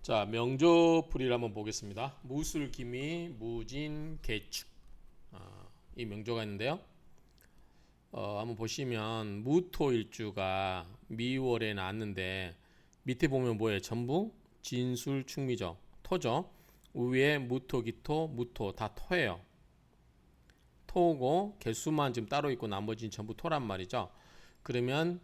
자, 명조풀이를 한번 보겠습니다. 무술기미, 무진, 개축. 이 명조가 있는데요. 한번 보시면 무토일주가 미월에 났는데 밑에 보면 뭐예요? 전부 진술, 충미죠. 토죠. 위에 무토, 기토, 무토 다 토예요. 토고 개수만 지금 따로 있고 나머지는 전부 토란 말이죠. 그러면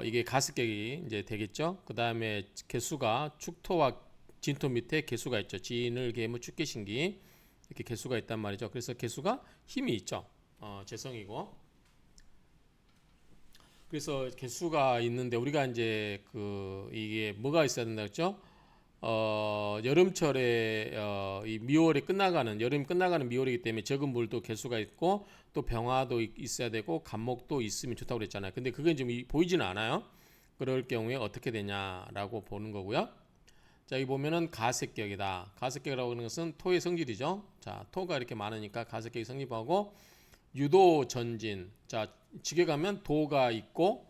이게 가습격이 이제 되겠죠. 그 다음에 개수가 축토와 진토 밑에 개수가 있죠. 진을 계무 축계신기 이렇게 개수가 있단 말이죠. 그래서 개수가 힘이 있죠. 재성이고. 그래서 개수가 있는데 우리가 이제 이게 뭐가 있어야 된다 했죠? 여름철에 이 미월이 끝나가는 여름이 끝나가는 미월이기 때문에 적은 물도 개수가 있고 또 병화도 있어야 되고 간목도 있으면 좋다고 그랬잖아요. 근데 그게 지금 보이지는 않아요. 그럴 경우에 어떻게 되냐라고 보는 거고요. 자, 여기 보면은 가색격이다. 가색격이라고 하는 것은 토의 성질이죠. 자, 토가 이렇게 많으니까 가색격이 성립하고 유도 전진. 자, 지게 가면 도가 있고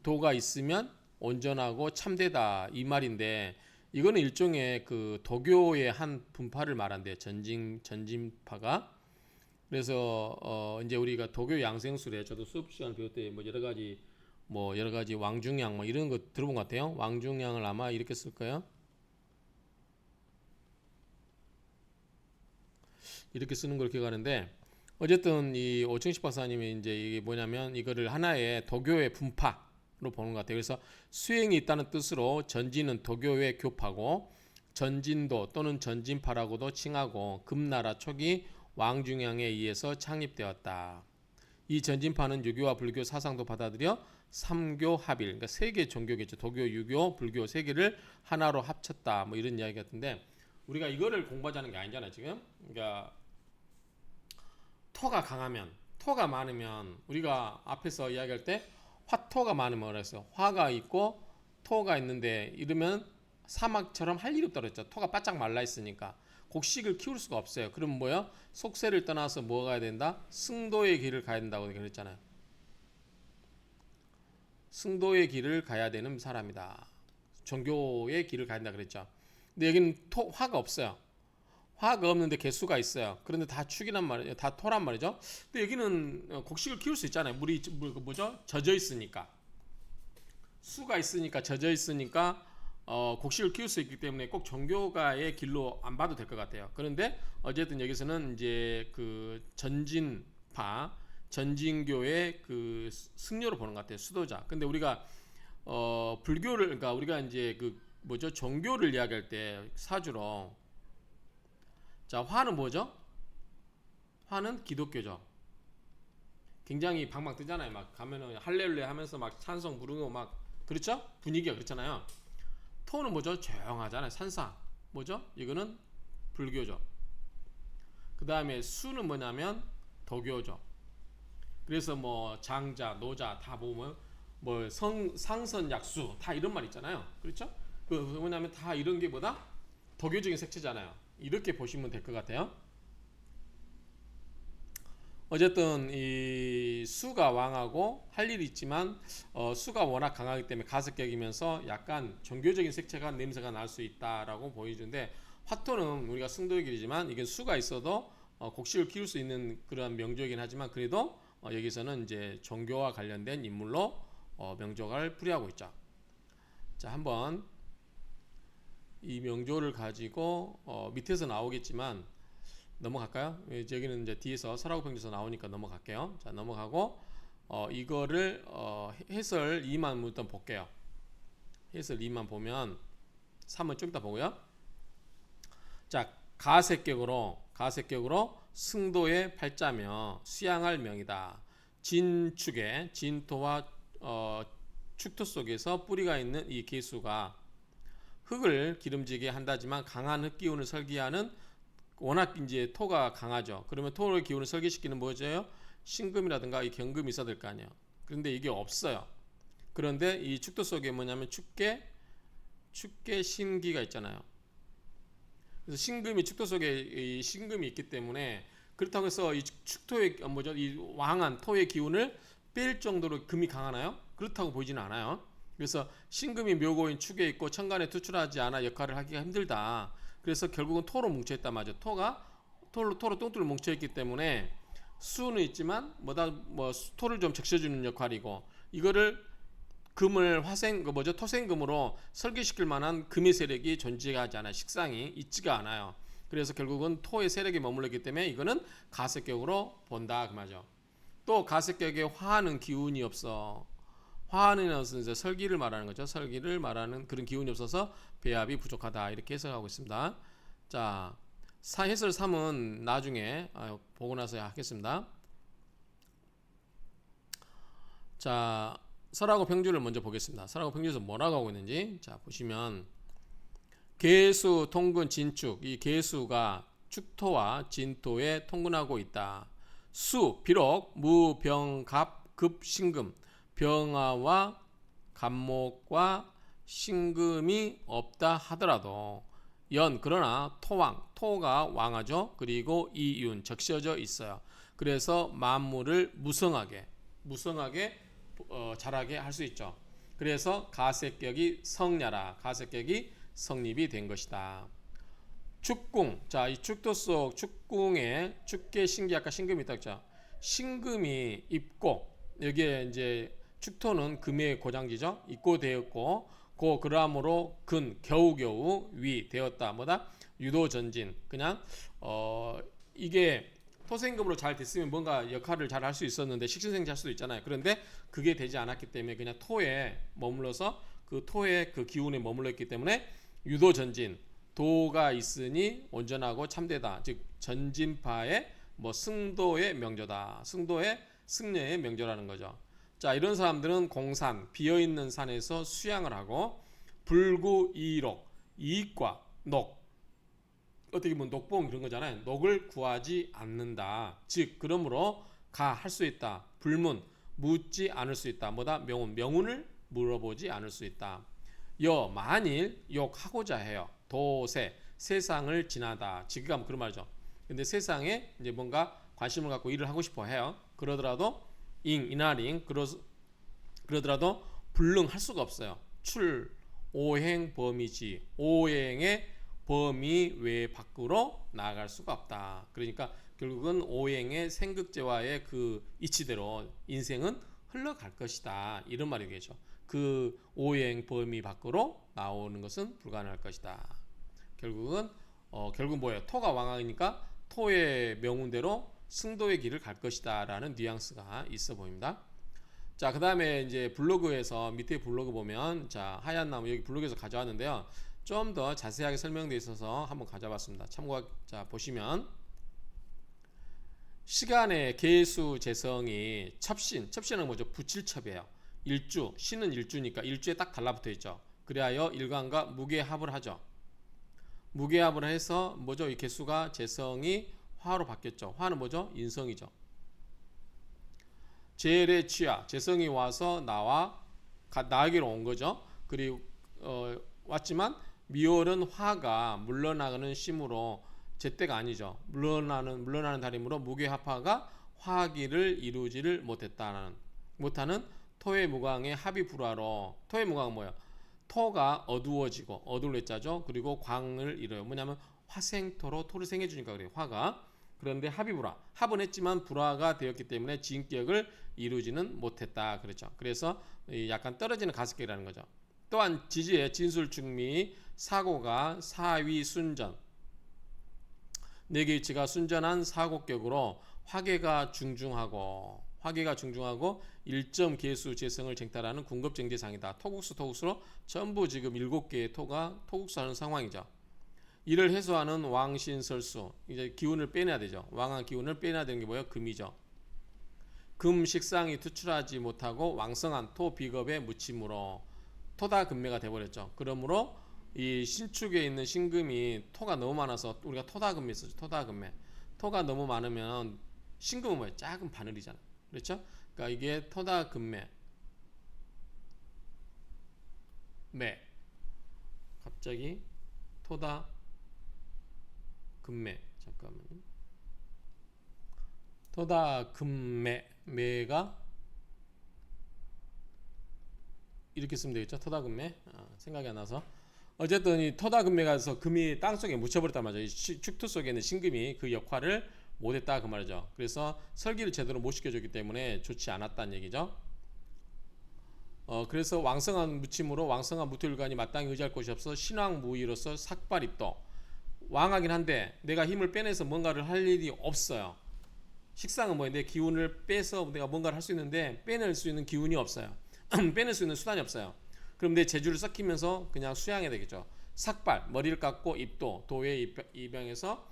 도가 있으면 온전하고 참되다 이 말인데 이거는 일종의 그 도교의 한 분파를 말한대요. 전진파가. 그래서 이제 우리가 도교 양생술에 저도 수업 시간 배울 때 뭐 여러 가지 왕중양 뭐 이런 거 들어본 것 같아요. 왕중양을 아마 이렇게 쓸 거예요. 이렇게 쓰는 걸 기억하는데 어쨌든 이 오청식 박사님이 이제 이게 뭐냐면 이거를 하나의 도교의 분파로 보는 것 같아요. 그래서 수행이 있다는 뜻으로 전진은 도교의 교파고 전진도 또는 전진파라고도 칭하고 금나라 초기 왕중양에 의해서 창립되었다. 이 전진파는 유교와 불교 사상도 받아들여 삼교 합일, 그러니까 세 개 종교겠죠. 도교, 유교, 불교 세 개를 하나로 합쳤다. 뭐 이런 이야기 같은데 우리가 이거를 공부하자는 게 아니잖아요, 지금. 그러니까 토가 많으면 우리가 앞에서 이야기할 때 화토가 많으면 뭐라 했어요? 화가 있고 토가 있는데 이러면 사막처럼 할 일이 없다 그랬죠. 토가 바짝 말라 있으니까 곡식을 키울 수가 없어요. 그럼 뭐야? 속세를 떠나서 뭐 가야 된다? 승도의 길을 가야 된다고 그랬잖아요. 승도의 길을 가야 되는 사람이다. 종교의 길을 가야 된다 그랬죠. 근데 여기는 화가 없어요. 화가 없는데 개수가 있어요. 그런데 다 축이란 말이죠. 다 토란 말이죠. 근데 여기는 곡식을 키울 수 있잖아요. 뭐죠? 젖어 있으니까. 수가 있으니까 젖어 있으니까 곡식을 키울 수 있기 때문에 꼭 종교가의 길로 안 봐도 될 것 같아요. 그런데 어쨌든 여기서는 이제 그 전진교의 그 승려로 보는 것 같아요. 수도자. 근데 우리가 불교를 그러니까 우리가 이제 그 뭐죠? 종교를 이야기할 때 사주로 자, 화는 뭐죠? 화는 기독교죠. 굉장히 방방 뜨잖아요. 막 가면은 할렐루야 하면서 막 찬송 부르고 막 그렇죠? 분위기가 그렇잖아요. 토는 뭐죠? 조용하잖아요. 산사. 뭐죠? 이거는 불교죠. 그 다음에 수는 뭐냐면 도교죠. 그래서 뭐 장자, 노자 다 보면 뭐 상선, 약수 다 이런 말 있잖아요. 그렇죠? 그 뭐냐면 다 이런 게 뭐다? 도교적인 색채잖아요. 이렇게 보시면 될 것 같아요. 어쨌든 이 수가 왕하고 할 일이 있지만 수가 워낙 강하기 때문에 가습격이면서 약간 종교적인 색채가 냄새가 날 수 있다라고 보여주는데 화토는 우리가 승도의 길이지만 이게 수가 있어도 곡식을 키울 수 있는 그런 명조이긴 하지만 그래도 여기서는 이제 종교와 관련된 인물로 명조를 풀이하고 있죠. 자, 한번 이 명조를 가지고 밑에서 나오겠지만 넘어갈까요? 여기는 이제 뒤에서 설하고 평지에서 나오니까 넘어갈게요. 자, 넘어가고 이거를 해설 2만 일단 볼게요. 해설 2만 보면 3은 좀 이따 보고요. 자, 가색격으로 승도의 팔자며 수양할 명이다. 진축에 진토와 축토 속에서 뿌리가 있는 이 개수가 흙을 기름지게 한다지만 강한 흙 기운을 설계하는 워낙 이제 토가 강하죠. 그러면 토의 기운을 설계시키는 뭐죠? 신금이라든가 이 경금이 있어야 될 거 아니에요. 그런데 이게 없어요. 그런데 이 축토 속에 뭐냐면 축계 신기가 있잖아요. 그래서 신금이 축토 속에 이 신금이 있기 때문에 그렇다고 해서 이 축토의 뭐죠? 이 왕한 토의 기운을 뺄 정도로 금이 강하나요? 그렇다고 보이지는 않아요. 그래서 신금이 묘고인 축에 있고 천간에 투출하지 않아 역할을 하기가 힘들다. 그래서 결국은 토로 뭉쳐있단 말이죠. 토가 토로 뚱뚱 뭉쳐있기 때문에 수는 있지만 뭐 토를 좀 적셔주는 역할이고, 이거를 금을 화생 그 뭐죠 토생금으로 설계시킬 만한 금의 세력이 존재하지 않아요. 식상이 있지가 않아요. 그래서 결국은 토의 세력이 머물러 있기 때문에 이거는 가석격으로 본다 그 말이죠. 또 가석격에 화하는 기운이 없어. 화하는 것은 이제 설기를 말하는 거죠. 설기를 말하는 그런 기운이 없어서 배합이 부족하다, 이렇게 해석하고 있습니다. 자, 해설 3은 나중에 보고 나서 하겠습니다. 자, 설하고 평주를 먼저 보겠습니다. 설하고 평주에서 뭐라고 하고 있는지 자 보시면, 계수, 통근, 진축, 이 계수가 축토와 진토에 통근하고 있다. 수, 비록 무, 병, 갑, 급, 신금, 병화와 갑목과 신금이 없다 하더라도 연, 그러나 토왕, 토가 왕하죠. 그리고 이윤, 적셔져 있어요. 그래서 만물을 무성하게 자라게 할 수 있죠. 그래서 가색격이 성야라, 가색격이 성립이 된 것이다. 축궁, 자, 이 축도 속 축궁에 축계 신기, 아까 신금이 있다 했죠. 신금이 있고, 여기에 이제 축토는 금의 고장지죠. 있고 되었고, 그러므로 겨우겨우 위 되었다. 뭐다? 유도전진. 그냥 이게 토생금으로 잘 됐으면 뭔가 역할을 잘 할 수 있었는데, 식신생지할 수도 있잖아요. 그런데 그게 되지 않았기 때문에 그냥 토에 머물러서 그 토의 그 기운에 머물러 있기 때문에 유도전진, 도가 있으니 온전하고 참되다. 즉 전진파의 승도의 명조다. 승려의 명조라는 거죠. 자, 이런 사람들은 공산, 비어있는 산에서 수양을 하고, 불구이록, 이익과 녹, 어떻게 보면 녹봉 그런 거잖아요. 녹을 구하지 않는다. 즉 그러므로 할 수 있다. 불문, 묻지 않을 수 있다. 뭐다? 명운을 물어보지 않을 수 있다. 만일 욕하고자 해요. 도세, 세상을 지나다. 지금 그런 말이죠. 근데 세상에 이제 뭔가 관심을 갖고 일을 하고 싶어 해요. 그러더라도 이날잉 그러더라도 불능할 수가 없어요. 오행 범위지. 오행의 범위 외 밖으로 나아갈 수가 없다. 그러니까 결국은 오행의 생극제와의 그 이치대로 인생은 흘러갈 것이다. 이런 말이겠죠. 그 오행 범위 밖으로 나오는 것은 불가능할 것이다. 결국 뭐예요? 토가 왕왕이니까 토의 명운대로 승도의 길을 갈 것이다라는 뉘앙스가 있어 보입니다. 자, 그 다음에 이제 블로그에서 밑에 블로그 보면, 자, 하얀 나무 여기 블로그에서 가져왔는데요. 좀 더 자세하게 설명되어 있어서 한번 가져봤습니다. 자, 보시면 시간의 계수 재성이 첩신은 뭐죠? 부칠첩이에요. 신은 일주니까 일주에 딱 달라붙어 있죠. 그리하여 일간과 무게합을 하죠. 무게합을 해서 뭐죠? 이 개수가 재성이 화로 바뀌었죠. 화는 뭐죠? 인성이죠. 제일의 취하, 재성이 와서 나에게로 온 거죠. 그리고 왔지만 미월은 화가 물러나가는 심으로 제때가 아니죠. 물러나는 달이므로 무게합화가 화기를 이루지를 못하는 토의 무광의 합이 불화로. 토의 무광은 뭐예요? 토가 어두워지고, 어두울 자죠. 그리고 광을 이뤄요. 뭐냐면 화생토로 토를 생해주니까 그래요. 화가. 그런데 합이 불화. 합은 했지만 불화가 되었기 때문에 진격을 이루지는 못했다. 그렇죠. 그래서 약간 떨어지는 가습격이라는 거죠. 또한 지지의 진술충미, 사고가 사위순전, 네개위치가 순전한 사고격으로 화계가 중중하고 일점 계수 재성을 쟁탈하는 궁급쟁제상이다. 토국수로 전부 지금 7개의 토가 토국수하는 상황이죠. 이를 해소하는 왕신설수, 이제 기운을 빼내야 되죠. 왕한 기운을 빼내야 되는 게 뭐예요? 금이죠. 금 식상이 투출하지 못하고 왕성한 토 비겁의 묻힘으로 토다 금매가 돼버렸죠. 그러므로 이 신축에 있는 신금이 토가 너무 많아서 우리가 토다금매 쓰죠. 토가 너무 많으면 신금은 뭐예요? 작은 바늘이잖아. 그렇죠? 그러니까 이게 토다금매. 갑자기 토다금매. 잠깐만요. 토다금매. 매가 이렇게 쓰면 되겠죠. 토다금매. 생각이 안 나서. 어쨌든 이 토다금매가서 금이 땅 속에 묻혀버렸단 말이죠. 이 축토 속에 있는 신금이 그 역할을 못했다 그 말이죠. 그래서 설기를 제대로 못 시켜줬기 때문에 좋지 않았다는 얘기죠. 그래서 왕성한 무침으로 왕성한 무토일관이 마땅히 의지할 곳이 없어 신왕무의로서 삭발입도. 왕하긴 한데 내가 힘을 빼내서 뭔가를 할 일이 없어요. 식상은 뭐예요? 내 기운을 빼서 내가 뭔가를 할 수 있는데 빼낼 수 있는 기운이 없어요. 빼낼 수 있는 수단이 없어요. 그럼 내 재주를 섞이면서 그냥 수양해야 되겠죠. 삭발, 머리를 깎고 입도, 도의 이병에서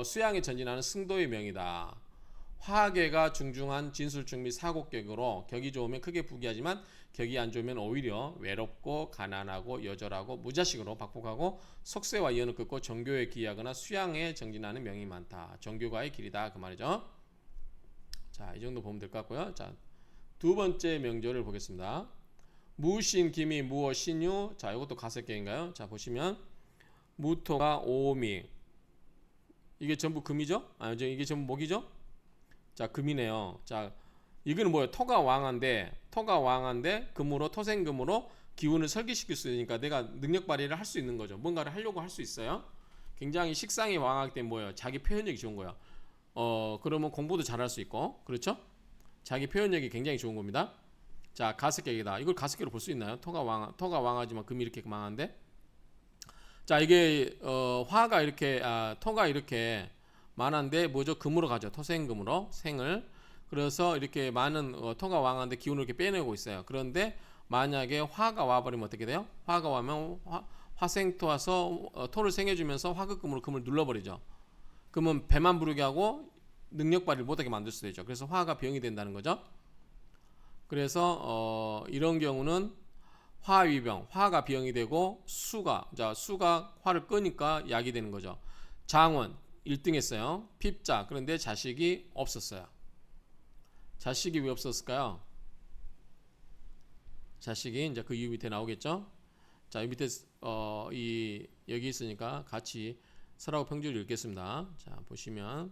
수양에 전진하는 승도의 명이다. 화계가 중중한 진술중 및 사곡격으로 격이 좋으면 크게 부귀하지만 격이 안 좋으면 오히려 외롭고 가난하고 여절하고 무자식으로 박복하고 속세와 이연을 끊고 정교에 기하거나 수양에 정진하는 명이 많다. 정교가의 길이다 그 말이죠. 자, 이 정도 보면 될 것 같고요. 자, 두 번째 명조를 보겠습니다. 무신, 기미, 무어, 신유. 자, 이것도 가색계인가요? 자, 보시면 무토가 오미. 이게 전부 금이죠? 이게 전부 목이죠? 자, 금이네요. 자, 이거는 뭐예요? 토가 왕한데 금으로 토생금으로 기운을 설계시킬 수 있으니까 내가 능력 발휘를 할 수 있는 거죠. 뭔가를 하려고 할 수 있어요. 굉장히 식상이 왕하기 때문에 뭐예요? 자기 표현력이 좋은 거예요. 그러면 공부도 잘할 수 있고, 그렇죠? 자기 표현력이 굉장히 좋은 겁니다. 자, 가습격이다. 이걸 가습격으로 볼 수 있나요? 토가 왕하지만 금이 이렇게 망한데. 자, 이게 화가 이렇게 토가 이렇게 많은데 뭐죠? 금으로 가죠. 토생금으로 생을. 그래서 이렇게 많은 토가 왕한데 기운을 이렇게 빼내고 있어요. 그런데 만약에 화가 와버리면 어떻게 돼요? 화가 와면 화생토 와서 토를 생해주면서 화극금으로 금을 눌러버리죠. 그러면 배만 부르게 하고 능력 발휘를 못하게 만들 수도 있죠. 그래서 화가 병이 된다는 거죠. 그래서 이런 경우는 화위병, 화가 병이 되고 수가 화를 끄니까 약이 되는 거죠. 장원 1등 했어요. 핍자. 그런데 자식이 없었어요. 자식이 왜 없었을까요? 자식이 이제 그 이유 밑에 나오겠죠. 자, 이 밑에 여기 있으니까 같이 설하고 평주를 읽겠습니다. 자, 보시면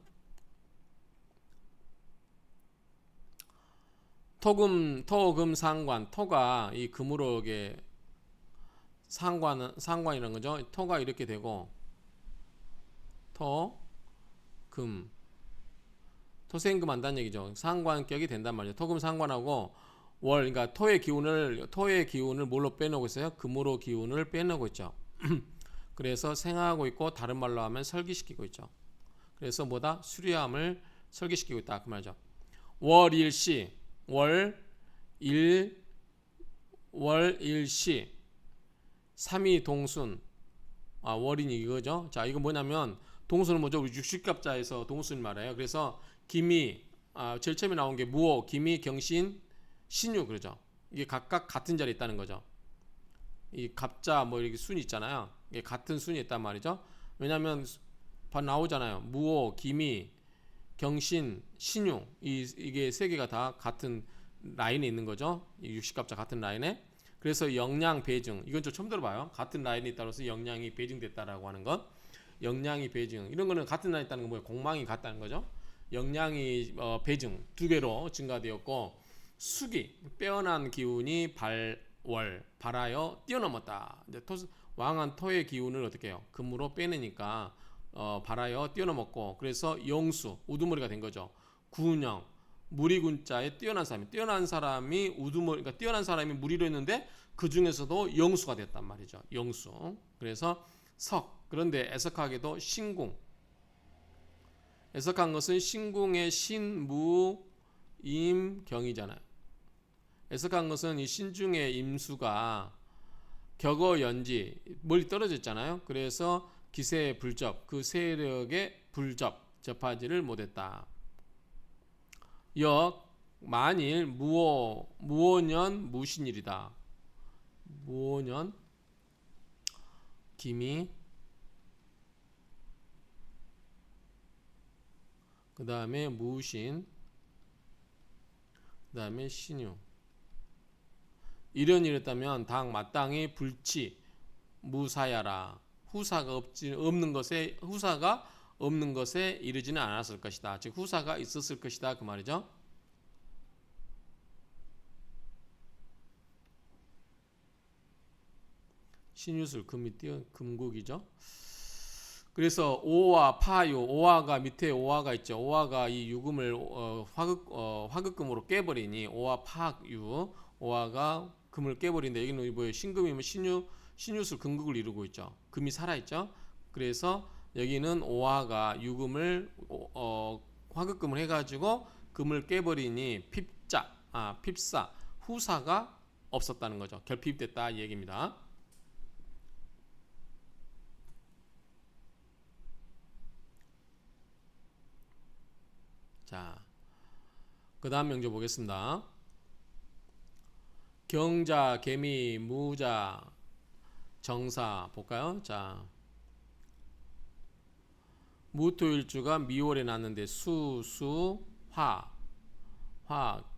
토금 상관. 토가 이 금으로 이게 상관이라는 거죠. 토가 이렇게 되고 금 토생금 한다는 얘기죠. 상관격이 된단 말이죠. 토금 상관하고 월, 그러니까 토의 기운을 뭘로 빼내고 있어요? 금으로 기운을 빼내고 있죠. 그래서 생하고 있고 다른 말로 하면 설기시키고 있죠. 그래서 뭐다? 수리함을 설기시키고 있다 그 말이죠. 월일시 월일시 3이 동순. 월인이 이거죠. 자, 이거 뭐냐면 동순은 뭐죠? 우리 육식갑자에서 동순 말이에요. 그래서 기미, 제일 처음에 나온 게 무호, 기미, 경신, 신유 그러죠. 이게 각각 같은 자리에 있다는 거죠. 이 갑자 뭐 이렇게 순이 있잖아요. 이게 같은 순이 있단 말이죠. 왜냐하면 나오잖아요. 무호, 기미, 경신, 신유 이게 세 개가 다 같은 라인에 있는 거죠. 이 육식갑자 같은 라인에. 그래서 영양 배증 이건 좀 처음 들어봐요. 같은 라인에 따라서 영양이 배증됐다라고 하는 것. 영양이 배증 이런 거는 같은 라인에 있다는 건 뭐예요? 공망이 같다는 거죠. 영양이 배증 2배로 증가되었고 수기 빼어난 기운이 발하여 뛰어넘었다. 이제 왕한 토의 기운을 어떻게 해요? 금으로 빼내니까 발하여 뛰어넘었고 그래서 영수 우두머리가 된 거죠. 군영 무리군자에 뛰어난 사람이 그러니까 뛰어난 사람이 무리로 했는데 그 중에서도 영수가 됐단 말이죠. 영수. 그래서 석. 그런데 애석하게도 신궁. 애석한 것은 신궁의 신무 임경이잖아요. 애석한 것은 이 신중의 임수가 격어연지 멀리 떨어져 있잖아요. 그래서 기세의 불접, 그 세력의 접하지를 못했다. 역 만일 무오년 무신일이다. 무오년 기미 그 다음에 무신 그 다음에 신유 이런 일이었다면 당 마땅히 불치 무사야라 후사가 없는 것에 이르지는 않았을 것이다. 즉 후사가 있었을 것이다 그 말이죠. 신유술 금이 띄어 금국이죠. 그래서 오화 파유, 오화가 밑에 오화가 있죠. 오화가 이 유금을 화극금으로 깨버리니 오화 파유, 오화가 금을 깨버린다. 여기는 뭐예요? 신금이면 신유술 금국을 이루고 있죠. 금이 살아 있죠. 그래서 여기는 오화가 유금을 화극금을 해가지고 금을 깨버리니 핍사 후사가 없었다는 거죠. 결핍됐다 이 얘기입니다. 자, 그 다음 명조 보겠습니다. 경자, 개미, 무자, 정사 볼까요? 자, 무토일주가 미월에 났는데 화,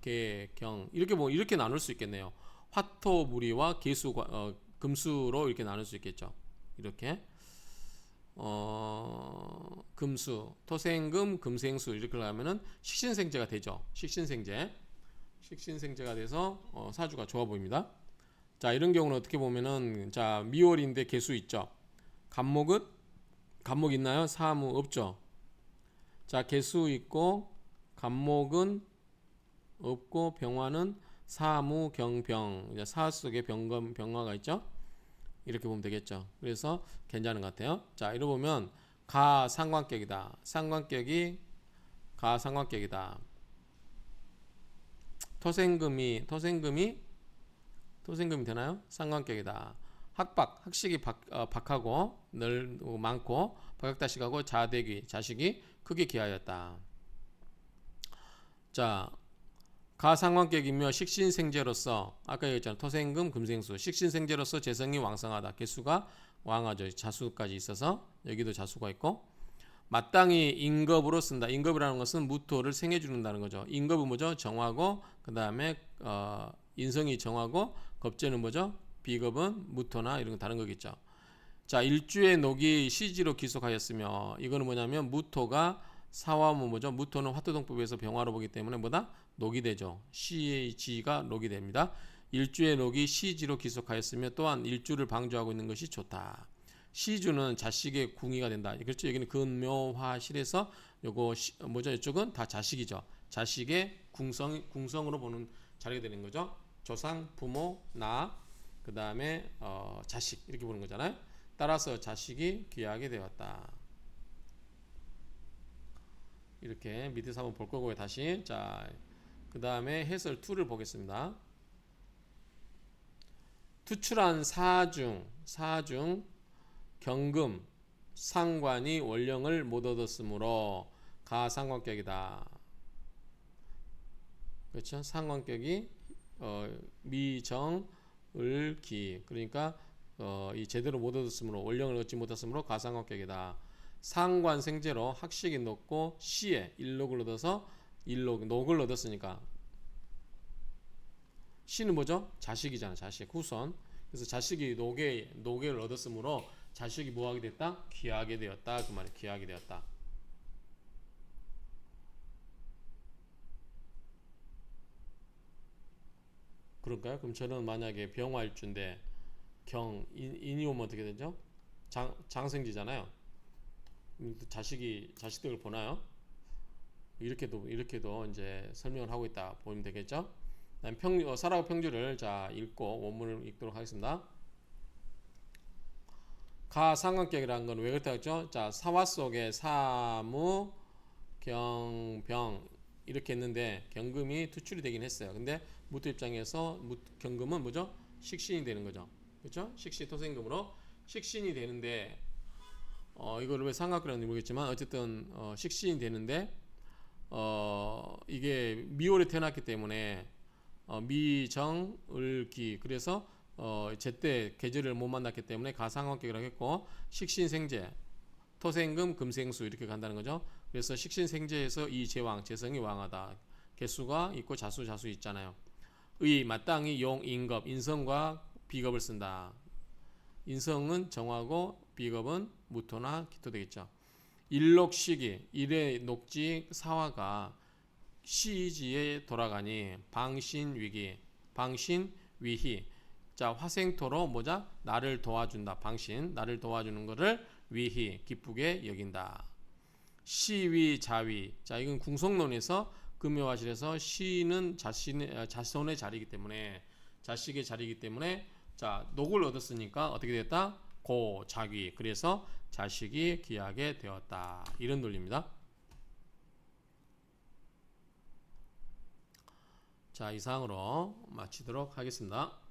개, 경 이렇게 나눌 수 있겠네요. 화토무리와 금수로 이렇게 나눌 수 있겠죠. 이렇게 금수, 토생금, 금생수 이렇게 하면은 식신생재가 되죠. 식신생재가 돼서 사주가 좋아 보입니다. 자, 이런 경우는 어떻게 보면은 자, 미월인데 개수 있죠. 간목 있나요? 사무 없죠. 자, 개수 있고 간목은 없고 병화는 사무 경병, 이제 사 속에 병화가 있죠. 이렇게 보면 되겠죠. 그래서 괜찮은 것 같아요. 자, 이러 보면 가상관격이다. 가상관격이다. 토생금이 되나요? 상관격이다. 학식이 박하고 많고 박학다식하고 자식이 크게 기하였다. 자, 가상관격이며 식신생재로서 아까 얘기했잖아요. 토생금 금생수 식신생재로서 재성이 왕성하다. 개수가 왕하죠. 자수까지 있어서 여기도 자수가 있고 마땅히 인겁으로 쓴다. 인겁이라는 것은 무토를 생해 주는다는 거죠. 인겁은 뭐죠? 정하고 그 다음에 인성이 정하고 겁재는 뭐죠? 비겁은 무토나 이런 거 다른 거겠죠. 자, 일주의 녹이 시지로 기속하였으며 이거는 뭐냐면 무토가 사화무 뭐죠? 무토는 화토동법에서 병화로 보기 때문에 뭐다? 녹이 되죠. 시의 지가 녹이 됩니다. 일주의 녹이 시지로 기속하였으며 또한 일주를 방조하고 있는 것이 좋다. 시주는 자식의 궁이가 된다. 그렇죠. 여기는 근묘화실에서 요거 뭐죠? 이쪽은 다 자식이죠. 자식의 궁성으로 보는 자리가 되는 거죠. 조상, 부모, 그 다음에 자식 이렇게 보는 거잖아요. 따라서 자식이 귀하게 되었다. 이렇게 밑에서 한번 볼 거고요. 다시 자, 그 다음에 해설 2를 보겠습니다. 투출한 사중 경금 상관이 원령을 못 얻었으므로 가상관격이다. 그렇죠? 상관격이 미정을기 그러니까 이 제대로 못 얻었으므로 원령을 얻지 못했으므로 가상관격이다. 상관생재로 학식이 높고 시에 일록을 얻어서 녹을 얻었으니까 시는 뭐죠? 자식이잖아. 자식 후손. 그래서 자식이 녹을 얻었으므로 자식이 뭐하게 됐다? 귀하게 되었다. 그 말이 귀하게 되었다. 그럴까요? 그럼 저는 만약에 병화일주인데 인이 오면 어떻게 되죠? 장생지잖아요. 자식들을 보나요? 이렇게도 이제 설명을 하고 있다 보면 되겠죠? 사라고 평주를 자 읽고 원문을 읽도록 하겠습니다. 가상관격이라는 건 왜 그렇다고 했죠? 자, 사화 속에 사무 경병 이렇게 했는데 경금이 투출이 되긴 했어요. 근데 무토 입장에서 경금은 뭐죠? 식신이 되는 거죠. 그렇죠? 식신 토생금으로 식신이 되는데 이걸 왜 상관격이라는지 모르겠지만 어쨌든 식신이 되는데 이게 미월에 태어났기 때문에 미정을기 그래서 제때 계절을 못 만났기 때문에 가상관격이라고 했고 식신생재 토생금 금생수 이렇게 간다는 거죠. 그래서 식신생재에서 이 제왕 재성이 왕하다. 개수가 있고 자수 있잖아요. 의 마땅히 용 인겁 인성과 비겁을 쓴다. 인성은 정하고 비겁은 무토나 기토 되겠죠. 일록시기 일의 녹지 사화가 시지에 돌아가니 방신위기 방신위희 자, 화생토로 뭐자? 나를 도와준다. 방신, 나를 도와주는 것을 위히 기쁘게 여긴다. 시위 자위. 자, 이건 궁속론에서 금요화실에서 시는 자손의 자리이기 때문에 자식의 자리이기 때문에 자, 녹을 얻었으니까 어떻게 됐다? 고 자귀. 그래서 자식이 귀하게 되었다. 이런 논리입니다. 자, 이상으로 마치도록 하겠습니다.